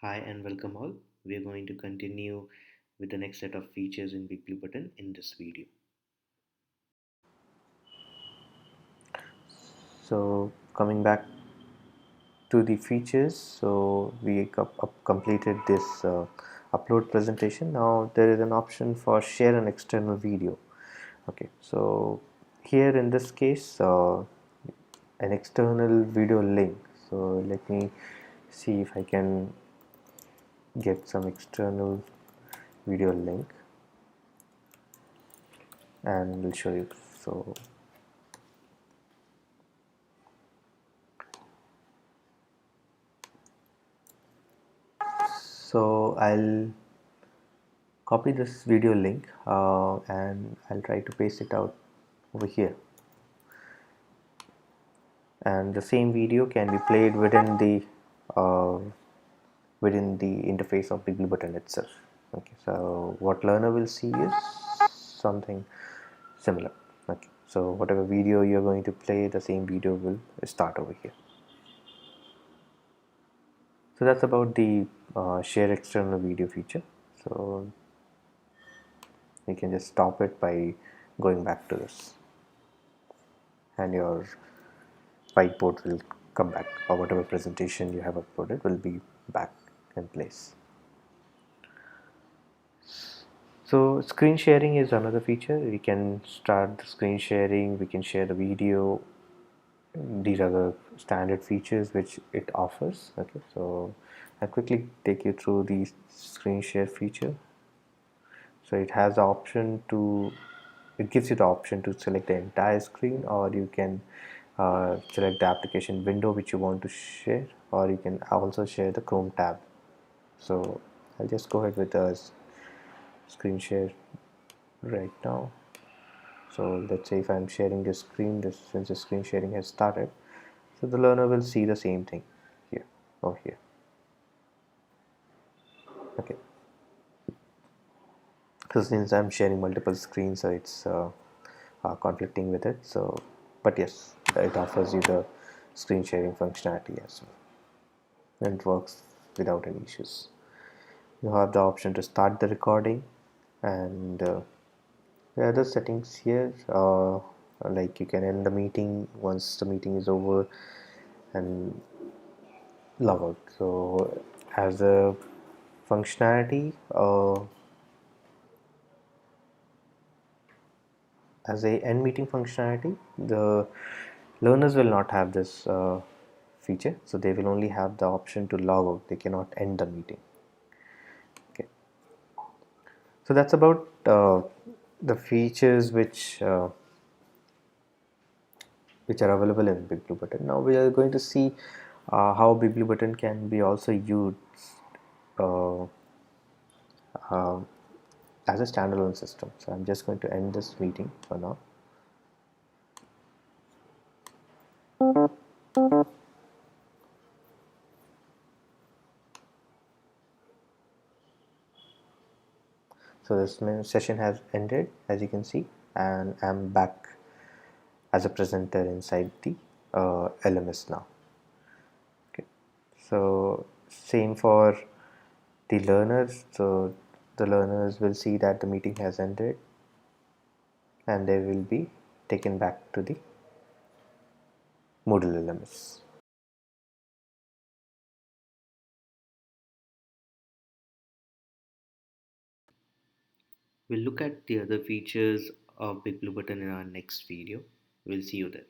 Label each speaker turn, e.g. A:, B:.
A: Hi and welcome all. We are going to continue with the next set of features in BigBlueButton in this video.
B: So coming back to the features, so we completed this upload presentation. Now there is an option for share an external video. Okay, so here in this case, an external video link. So let me see if I can get some external video link and we'll show you. So I'll copy this video link and I'll try to paste it out over here, and the same video can be played uh, within the interface of BigBlueButton itself. Okay, so what learner will see is something similar. Okay, so whatever video you're going to play, the same video will start over here. So that's about the share external video feature. So you can just stop it by going back to this, and your whiteboard will come back, or whatever presentation you have uploaded will be back in place. So screen sharing is another feature. We can start the screen sharing, we can share the video. These are the standard features which it offers. Okay, so I'll quickly take you through the screen share feature. So it has the option to, it gives you the option to select the entire screen, or you can select the application window which you want to share, or you can also share the Chrome tab. So I'll just go ahead with the screen share right now. So let's say if I'm sharing this screen, since the screen sharing has started, so the learner will see the same thing here or here. Okay, so since I'm sharing multiple screens, so it's conflicting with it. So but yes, it offers you the screen sharing functionality as well, and it works without any issues. You have the option to start the recording, and the other settings here, like you can end the meeting once the meeting is over, and log out. So as a functionality, as a end meeting functionality, the learners will not have this feature, so they will only have the option to log out. They cannot end the meeting. Okay, so that's about the features which are available in BigBlueButton. Now we are going to see how BigBlueButton can be also used uh, uh, as a standalone system. So I'm just going to end this meeting for now. So this session has ended, as you can see, and I'm back as a presenter inside the LMS now. Okay, so same for the learners. So the learners will see that the meeting has ended, and they will be taken back to the Moodle LMS.
A: We'll look at the other features of BigBlueButton in our next video. We'll see you there.